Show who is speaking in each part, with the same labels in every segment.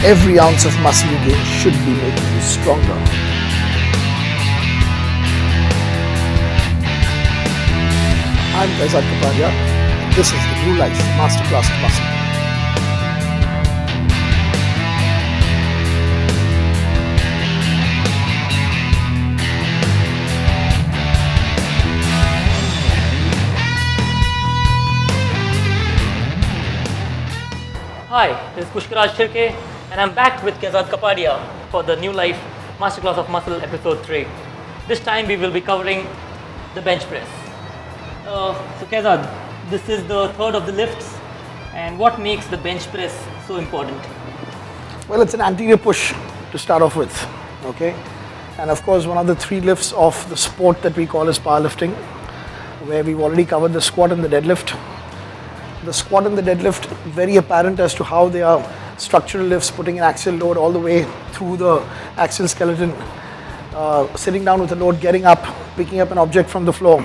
Speaker 1: Every ounce of muscle you gain should be making you stronger. I'm Kaizzad Capadia, and this is the Neulife Masterclass of Muscle.
Speaker 2: Hi, this is Pushkaraj Shirke, and I'm back with Kaizzad Capadia for the Neulife Masterclass of Muscle episode 3. This time we will be covering the bench press. So Kaizzad, this is the third of the lifts, and what makes the bench press so important?
Speaker 1: Well, it's an anterior push to start off with, okay? And of course, one of the three lifts of the sport that we call is powerlifting, where we've already covered the squat and the deadlift. The squat and the deadlift, very apparent as to how they are structural lifts, putting an axial load all the way through the axial skeleton, sitting down with a load, getting up, picking up an object from the floor.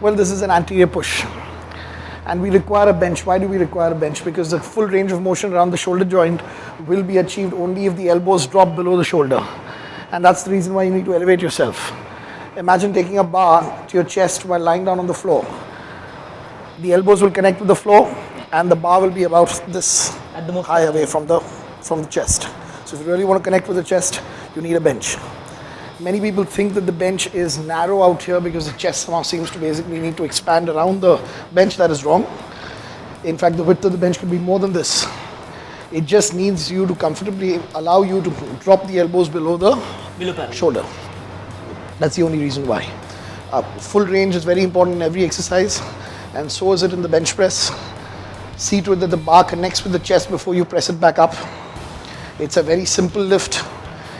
Speaker 1: Well, this is an anterior push. And we require a bench. Why do we require a bench? Because the full range of motion around the shoulder joint will be achieved only if the elbows drop below the shoulder. And that's the reason why you need to elevate yourself. Imagine taking a bar to your chest while lying down on the floor. The elbows will connect with the floor and the bar will be about this high away from the chest. So if you really want to connect with the chest, you need a bench. Many people think that the bench is narrow out here because the chest somehow seems to basically need to expand around the bench. That is wrong. In fact, the width of the bench could be more than this. It just needs you to comfortably allow you to drop the elbows below the shoulder. That's the only reason why. Full range is very important in every exercise. And so is it in the bench press. See to it that the bar connects with the chest before you press it back up. It's a very simple lift.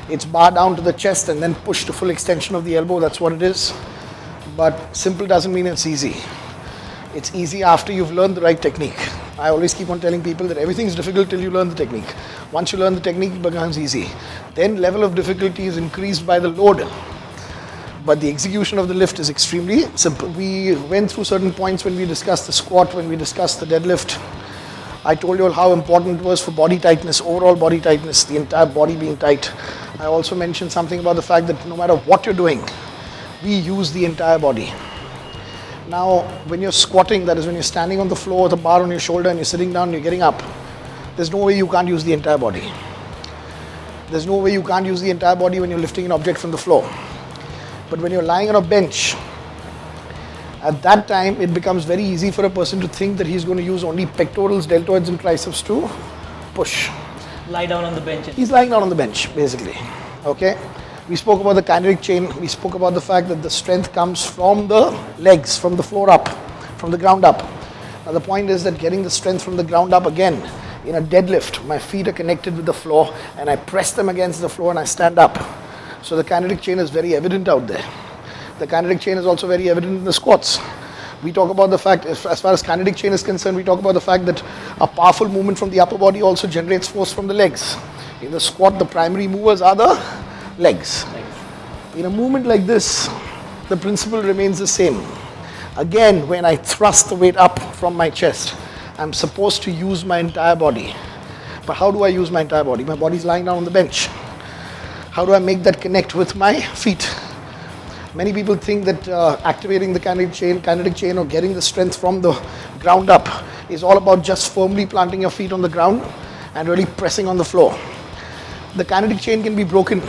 Speaker 1: It's bar down to the chest and then push to full extension of the elbow. That's what it is. But simple doesn't mean it's easy. It's easy after you've learned the right technique. I always keep on telling people that everything's difficult till you learn the technique. Once you learn the technique, it becomes easy. Then level of difficulty is increased by the load. But the execution of the lift is extremely simple. We went through certain points when we discussed the squat, when we discussed the deadlift. I told you all how important it was for body tightness, overall body tightness, the entire body being tight. I also mentioned something about the fact that no matter what you're doing, we use the entire body. Now, when you're squatting, that is when you're standing on the floor with a bar on your shoulder and you're sitting down and you're getting up, there's no way you can't use the entire body. There's no way you can't use the entire body when you're lifting an object from the floor. But when you're lying on a bench, at that time it becomes very easy for a person to think that he's going to use only pectorals, deltoids and triceps to push.
Speaker 2: Lie down on the bench.
Speaker 1: He's lying down on the bench, basically. Okay? We spoke about the kinetic chain. We spoke about the fact that the strength comes from the legs, from the floor up, from the ground up. Now the point is that getting the strength from the ground up again, in a deadlift, my feet are connected with the floor and I press them against the floor and I stand up. So the kinetic chain is very evident out there. The kinetic chain is also very evident in the squats. We talk about the fact, as far as kinetic chain is concerned, we talk about the fact that a powerful movement from the upper body also generates force from the legs. In the squat, the primary movers are the legs. In a movement like this, the principle remains the same. Again, when I thrust the weight up from my chest, I'm supposed to use my entire body. But how do I use my entire body? My body's lying down on the bench. How do I make that connect with my feet? Many people think that activating the kinetic chain or getting the strength from the ground up is all about just firmly planting your feet on the ground and really pressing on the floor. The kinetic chain can be broken.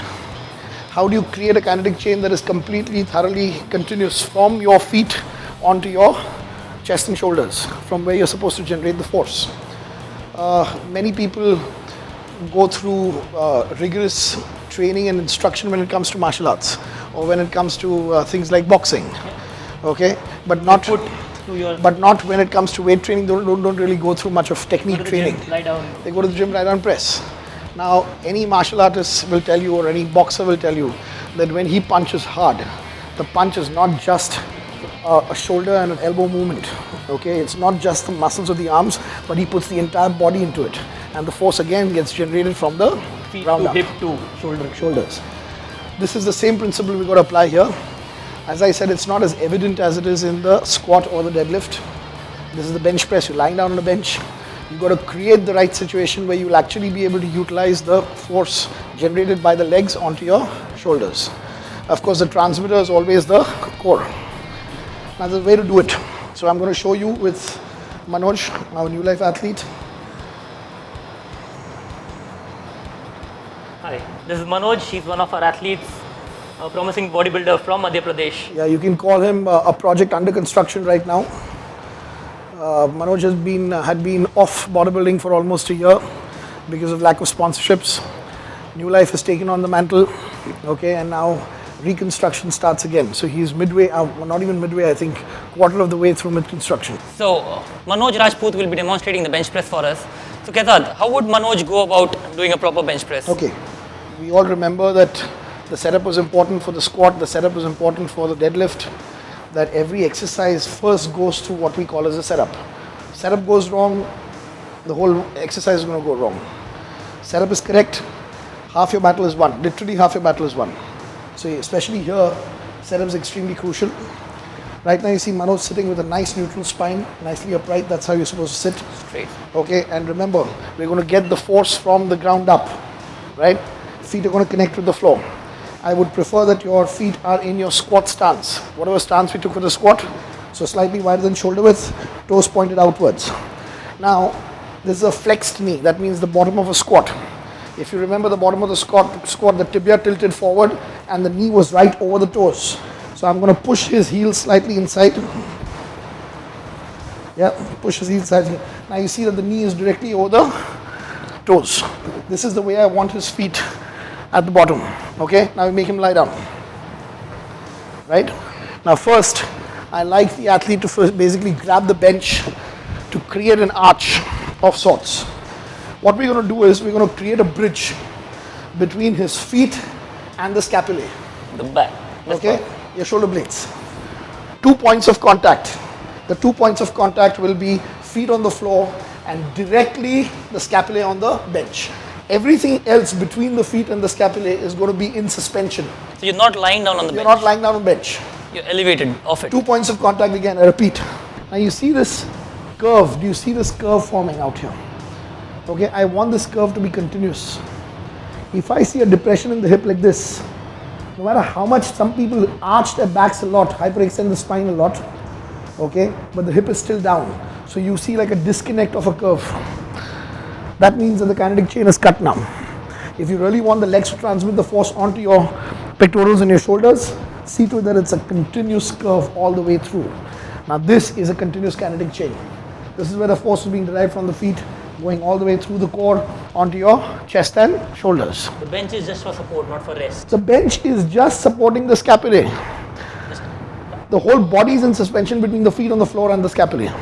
Speaker 1: How do you create a kinetic chain that is completely, thoroughly continuous from your feet onto your chest and shoulders, from where you're supposed to generate the force? Many people go through rigorous training and instruction when it comes to martial arts or when it comes to things like boxing, okay? But not when it comes to weight training. Don't really go through much of technique training.
Speaker 2: Lie down.
Speaker 1: They go to the gym, lie down, press. Now, any martial artist will tell you, or any boxer will tell you, that when he punches hard, the punch is not just a shoulder and an elbow movement, okay? It's not just the muscles of the arms, but he puts the entire body into it. And the force again gets generated from the
Speaker 2: feet
Speaker 1: ground
Speaker 2: to
Speaker 1: up.
Speaker 2: hip to shoulders.
Speaker 1: This is the same principle we've got to apply here. As I said, it's not as evident as it is in the squat or the deadlift. This is the bench press. You're lying down on a bench. You've got to create the right situation where you'll actually be able to utilize the force generated by the legs onto your shoulders. Of course, the transmitter is always the core. Now, there's a way to do it. So I'm going to show you with Manoj, our Neulife athlete.
Speaker 2: Hi, this is Manoj. He's one of our athletes, a promising bodybuilder from Madhya Pradesh.
Speaker 1: Yeah, you can call him a project under construction right now. Manoj had been off bodybuilding for almost a year because of lack of sponsorships. Neulife has taken on the mantle, okay, and now reconstruction starts again. So he's midway, not even midway, I think, quarter of the way through mid-construction.
Speaker 2: So Manoj Rajput will be demonstrating the bench press for us. So Kaizzad, how would Manoj go about doing a proper bench press?
Speaker 1: Okay, we all remember that the setup was important for the squat, the setup was important for the deadlift, that every exercise first goes through what we call as a setup. Setup goes wrong, the whole exercise is going to go wrong. Setup is correct, half your battle is won. Literally half your battle is won. So especially here, setup is extremely crucial. Right now you see Manoj sitting with a nice neutral spine, nicely upright. That's how you're supposed to sit.
Speaker 2: Straight.
Speaker 1: Okay, and remember, we're going to get the force from the ground up, right? Feet are going to connect with the floor. I would prefer that your feet are in your squat stance. Whatever stance we took for the squat, so slightly wider than shoulder width, toes pointed outwards. Now, this is a flexed knee. That means the bottom of a squat. If you remember the bottom of the squat, the tibia tilted forward and the knee was right over the toes. So I'm going to push his heels slightly inside. Yeah, push his heels slightly. Now you see that the knee is directly over the toes. This is the way I want his feet at the bottom. Okay, now we make him lie down. Right? Now first, I like the athlete to first basically grab the bench to create an arch of sorts. What we're going to do is we're going to create a bridge between his feet and the scapulae.
Speaker 2: The back.
Speaker 1: Okay, your shoulder blades. 2 points of contact. The 2 points of contact will be feet on the floor and directly the scapulae on the bench. Everything else between the feet and the scapulae is going to be in suspension.
Speaker 2: So you're not lying down on the bench.
Speaker 1: You're not lying down on the bench.
Speaker 2: You're elevated off it.
Speaker 1: 2 points of contact again, I repeat. Now you see this curve. Do you see this curve forming out here? Okay, I want this curve to be continuous. If I see a depression in the hip like this, no matter how much some people arch their backs a lot, hyperextend the spine a lot, okay, but the hip is still down. So you see like a disconnect of a curve. That means that the kinetic chain is cut now. If you really want the legs to transmit the force onto your pectorals and your shoulders, see to it that it's a continuous curve all the way through. Now this is a continuous kinetic chain. This is where the force is being derived from the feet, going all the way through the core onto your chest and shoulders.
Speaker 2: The bench is just for support, not for rest.
Speaker 1: The bench is just supporting the scapulae. The whole body is in suspension between the feet on the floor and the scapulae.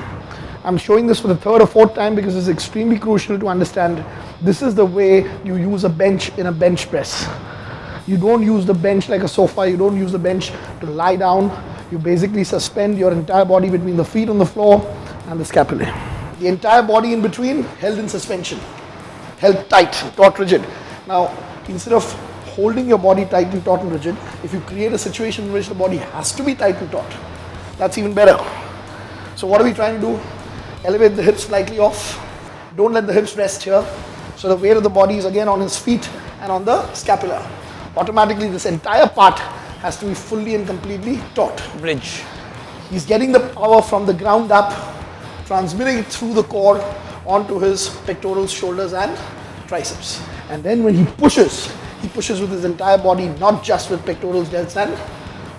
Speaker 1: I'm showing this for the third or fourth time because it's extremely crucial to understand this is the way you use a bench in a bench press. You don't use the bench like a sofa, you don't use the bench to lie down. You basically suspend your entire body between the feet on the floor and the scapulae. The entire body in between held in suspension, held tight, taut, rigid. Now, instead of holding your body tight and taut and rigid, if you create a situation in which the body has to be tight and taut, that's even better. So what are we trying to do? Elevate the hips slightly off. Don't let the hips rest here. So the weight of the body is again on his feet and on the scapula. Automatically this entire part has to be fully and completely taut.
Speaker 2: Bridge.
Speaker 1: He's getting the power from the ground up, transmitting it through the core onto his pectorals, shoulders and triceps. And then when he pushes with his entire body, not just with pectorals, delts and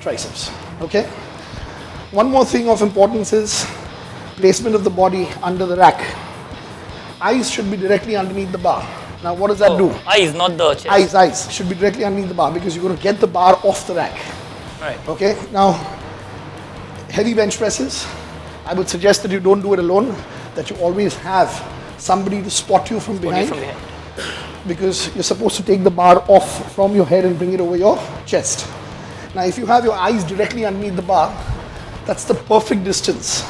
Speaker 1: triceps. Okay? One more thing of importance is placement of the body under the rack. Eyes should be directly underneath the bar. Now what does that do?
Speaker 2: Eyes, not the chest.
Speaker 1: Eyes should be directly underneath the bar because you're going to get the bar off the rack.
Speaker 2: Right.
Speaker 1: Okay? Now, heavy bench presses, I would suggest that you don't do it alone, that you always have somebody to spot you from behind. Because you're supposed to take the bar off from your head and bring it over your chest. Now if you have your eyes directly underneath the bar, that's the perfect distance.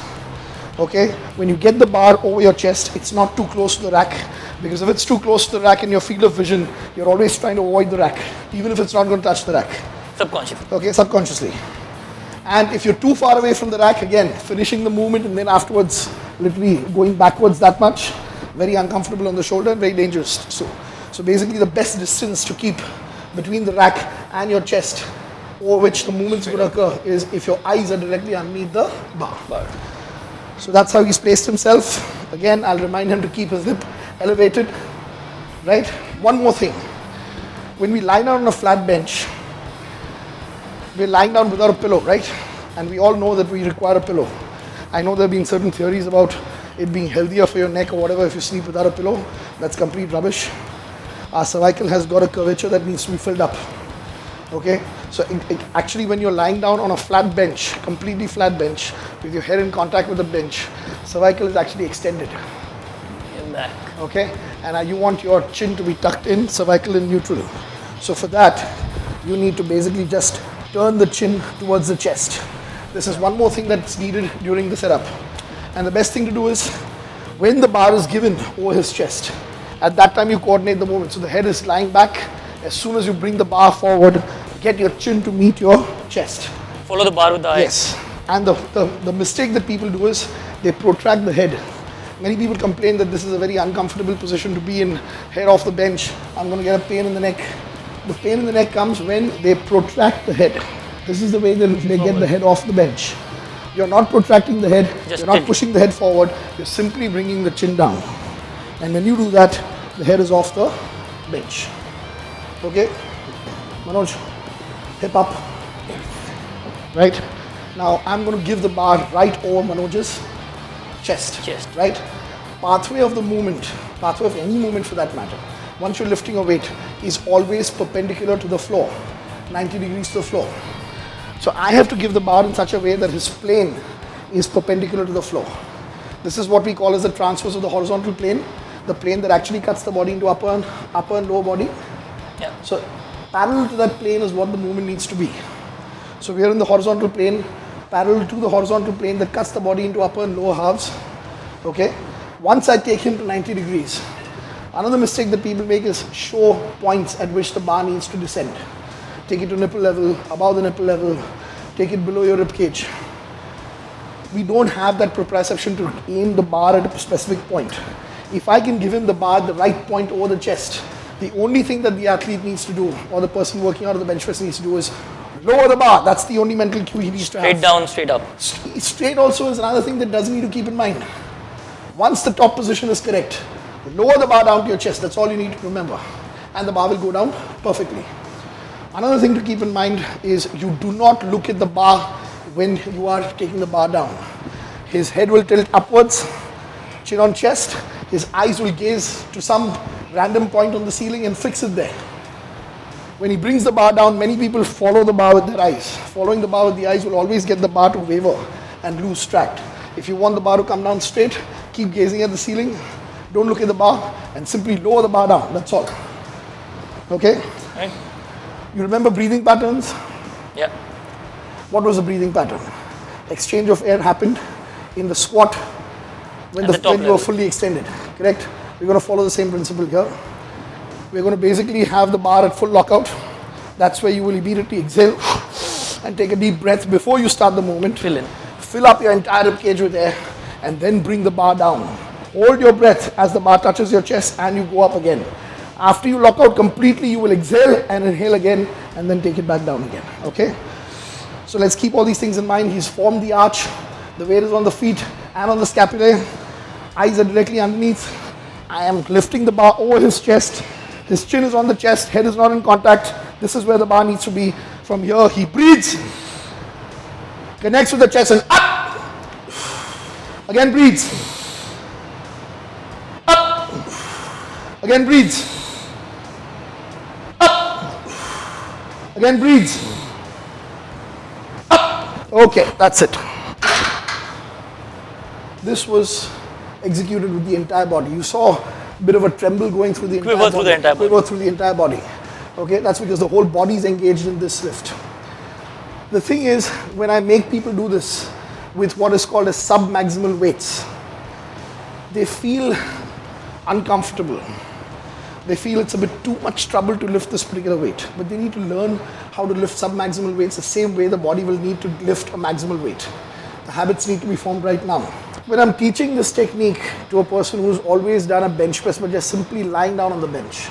Speaker 1: Okay, when you get the bar over your chest, it's not too close to the rack, because if it's too close to the rack in your field of vision, you're always trying to avoid the rack, even if it's not going to touch the rack.
Speaker 2: Subconsciously.
Speaker 1: Okay, subconsciously. And if you're too far away from the rack, again, finishing the movement and then afterwards, literally going backwards that much, very uncomfortable on the shoulder and very dangerous. So basically the best distance to keep between the rack and your chest over which the movements would occur is if your eyes are directly underneath the bar. So that's how he's placed himself. Again, I'll remind him to keep his hip elevated, right? One more thing. When we lie down on a flat bench, we're lying down without a pillow, right? And we all know that we require a pillow. I know there have been certain theories about it being healthier for your neck or whatever if you sleep without a pillow. That's complete rubbish. Our cervical has got a curvature that needs to be filled up. Okay? So actually when you're lying down on a flat bench, completely flat bench, with your head in contact with the bench, cervical is actually extended.
Speaker 2: In back.
Speaker 1: Okay? And you want your chin to be tucked in, cervical in neutral. So for that, you need to basically just turn the chin towards the chest. This is one more thing that's needed during the setup. And the best thing to do is, when the bar is given over his chest, at that time you coordinate the movement. So the head is lying back. As soon as you bring the bar forward, get your chin to meet your chest.
Speaker 2: Follow the bar with the eyes.
Speaker 1: Yes. And the mistake that people do is, they protract the head. Many people complain that this is a very uncomfortable position to be in, head off the bench. I'm going to get a pain in the neck. The pain in the neck comes when they protract the head. This is the way they get the head off the bench. You're not protracting the head, you're not pushing the head forward, you're simply bringing the chin down. And when you do that, the head is off the bench. Okay? Manoj, hip up. Right? Now I'm going to give the bar right over Manoj's chest. Right? Pathway of the movement, pathway of any movement for that matter, once you're lifting a weight, is always perpendicular to the floor, 90 degrees to the floor. So I have to give the bar in such a way that his plane is perpendicular to the floor. This is what we call as the transverse of the horizontal plane, the plane that actually cuts the body into upper and lower body.
Speaker 2: Yeah.
Speaker 1: So parallel to that plane is what the movement needs to be. So we are in the horizontal plane, parallel to the horizontal plane that cuts the body into upper and lower halves. Okay. Once I take him to 90 degrees, another mistake that people make is show points at which the bar needs to descend. Take it to nipple level, above the nipple level, take it below your rib cage. We don't have that proprioception to aim the bar at a specific point. If I can give him the bar at the right point over the chest, the only thing that the athlete needs to do, or the person working out of the bench press needs to do, is lower the bar. That's the only mental cue he needs to have.
Speaker 2: Straight down, straight up.
Speaker 1: Straight also is another thing that doesn't need to keep in mind. Once the top position is correct, lower the bar down to your chest. That's all you need to remember. And the bar will go down perfectly. Another thing to keep in mind is you do not look at the bar when you are taking the bar down. His head will tilt upwards, chin on chest. His eyes will gaze to some random point on the ceiling and fix it there. When he brings the bar down, many people follow the bar with their eyes. Following the bar with the eyes will always get the bar to waver and lose track. If you want the bar to come down straight, keep gazing at the ceiling. Don't look at the bar and simply lower the bar down. That's all. Okay?
Speaker 2: Right.
Speaker 1: You remember breathing patterns?
Speaker 2: Yeah.
Speaker 1: What was the breathing pattern? Exchange of air happened in the squat when you were fully extended. Correct? We're going to follow the same principle here. We're going to basically have the bar at full lockout. That's where you will immediately exhale and take a deep breath before you start the movement. Fill up your entire rib cage with air and then bring the bar down. Hold your breath as the bar touches your chest and you go up again. After you lock out completely, you will exhale and inhale again and then take it back down again. Okay? So let's keep all these things in mind. He's formed the arch. The weight is on the feet and on the scapulae. Eyes are directly underneath. I am lifting the bar over his chest. His chin is on the chest. Head is not in contact. This is where the bar needs to be. From here, he breathes. Connects with the chest and up. Again breathes. Up. Again breathes. Again breathes. Up. Okay, that's it. This was executed with the entire body. You saw a bit of a tremble going through the entire body. Quiver through the entire body. Okay, that's because the whole body is engaged in this lift. The thing is, when I make people do this with what is called as sub-maximal weights, they feel uncomfortable. They feel it's a bit too much trouble to lift this particular weight, but they need to learn how to lift sub-maximal weights the same way the body will need to lift a maximal weight. The habits need to be formed right now. when I'm teaching this technique to a person who's always done a bench press but just simply lying down on the bench,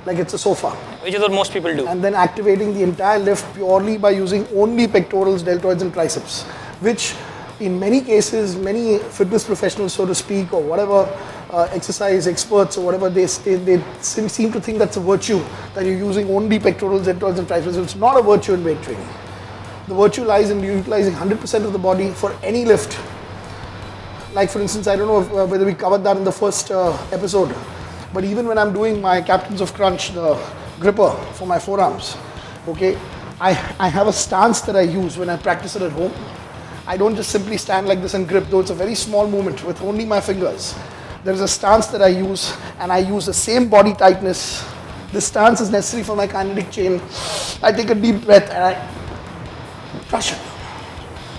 Speaker 1: like it's a sofa.
Speaker 2: Which is what most people do.
Speaker 1: And then activating the entire lift purely by using only pectorals, deltoids and triceps, which in many cases, many fitness professionals, so to speak, or whatever, exercise experts or whatever, they seem to think that's a virtue, that you're using only pectorals, deltoids and triceps. It's not a virtue in weight training. The virtue lies in utilizing 100% of the body for any lift. Like for instance, I don't know whether we covered that in the first episode, but even when I'm doing my Captains of Crunch, the gripper for my forearms, okay, I have a stance that I use when I practice it at home. I don't just simply stand like this and grip, though it's a very small movement with only my fingers. There's a stance that I use, and I use the same body tightness. This stance is necessary for my kinetic chain. I take a deep breath and I crush it.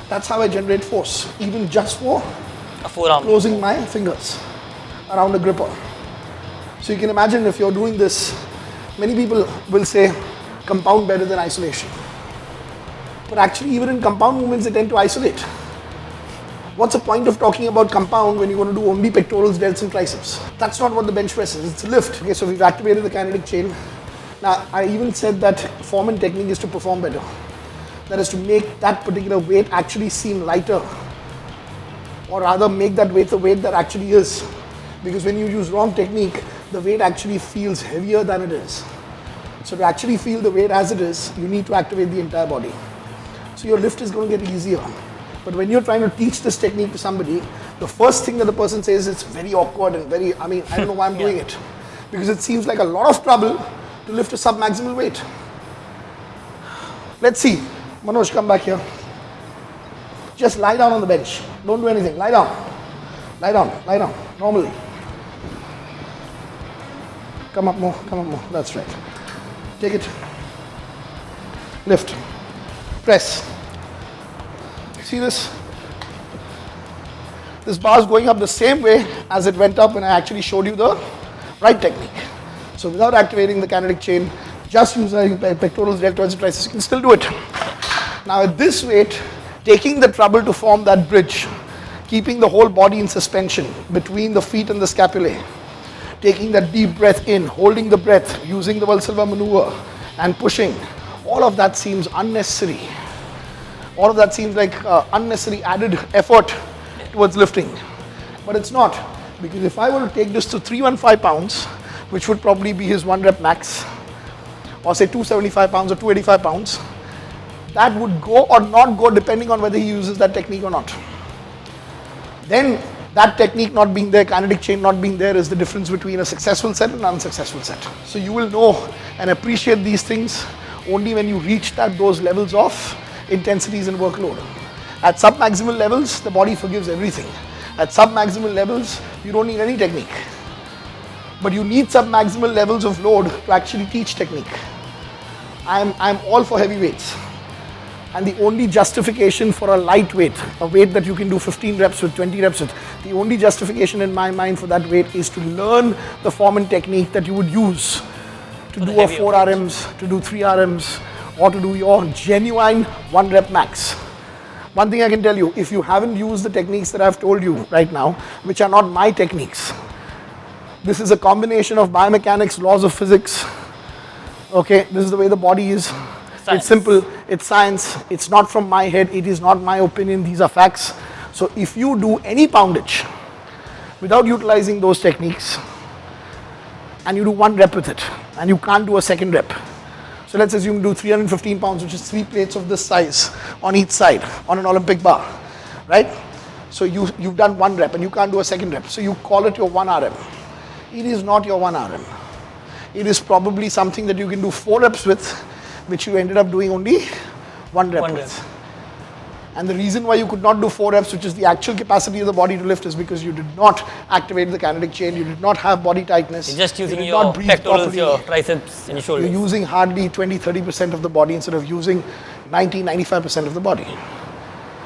Speaker 1: That's how I generate force, even just for
Speaker 2: A forearm.
Speaker 1: closing my fingers around the gripper. So you can imagine if you're doing this, many people will say compound better than isolation. But actually, even in compound movements, they tend to isolate. What's the point of talking about compound when you want to do only pectorals, delts and triceps? That's not what the bench press is, it's a lift. Okay, so we've activated the kinetic chain. Now, I even said that form and technique is to perform better. That is to make that particular weight actually seem lighter, or rather make that weight the weight that actually is. Because when you use wrong technique, the weight actually feels heavier than it is. So to actually feel the weight as it is, you need to activate the entire body. So your lift is going to get easier. But when you're trying to teach this technique to somebody, the first thing that the person says is very awkward and very, I don't know why I'm doing it. Because it seems like a lot of trouble to lift a sub-maximal weight. Let's see. Manoj, come back here. Just lie down on the bench. Don't do anything. Lie down. Lie down. Lie down. Normally. Come up more. Come up more. That's right. Take it. Lift. Press. See this? This bar is going up the same way as it went up when I actually showed you the right technique. So without activating the kinetic chain, just using pectorals, deltoids and triceps, you can still do it. Now at this weight, taking the trouble to form that bridge, keeping the whole body in suspension between the feet and the scapulae, taking that deep breath in, holding the breath, using the Valsalva maneuver and pushing, all of that seems unnecessary. All of that seems like unnecessary added effort towards lifting. But it's not, because if I were to take this to 315 pounds, which would probably be his 1 rep max, or say 275 pounds or 285 pounds, that would go or not go depending on whether he uses that technique or not. Then that technique not being there, kinetic chain not being there, is the difference between a successful set and an unsuccessful set. So you will know and appreciate these things only when you reach those levels of intensities and workload. At sub-maximal levels, the body forgives everything. At sub-maximal levels, you don't need any technique. But you need sub-maximal levels of load to actually teach technique. I'm all for heavy weights. And the only justification for a lightweight, a weight that you can do 15 reps with, 20 reps with, the only justification in my mind for that weight is to learn the form and technique that you would use to do a 4 RMs, to do 3 RMs, or to do your genuine 1 rep max. One thing I can tell you, if you haven't used the techniques that I've told you right now, which are not my techniques, this is a combination of biomechanics, laws of physics. Okay, this is the way the body is. Science. It's simple, it's science, it's not from my head, it is not my opinion, these are facts. So if you do any poundage without utilizing those techniques, and you do 1 rep with it, and you can't do a second rep. So let's assume you do 315 pounds, which is 3 plates of this size on each side on an Olympic bar, right? So you've done 1 rep and you can't do a second rep. So you call it your 1 RM. It is not your 1 RM. It is probably something that you can do 4 reps with, which you ended up doing only 1 rep with. And the reason why you could not do 4 reps, which is the actual capacity of the body to lift, is because you did not activate the kinetic chain, you did not have body tightness.
Speaker 2: You're just using your pectorals, your triceps and your shoulders.
Speaker 1: You're using hardly 20-30% of the body instead of using 90-95% of the body.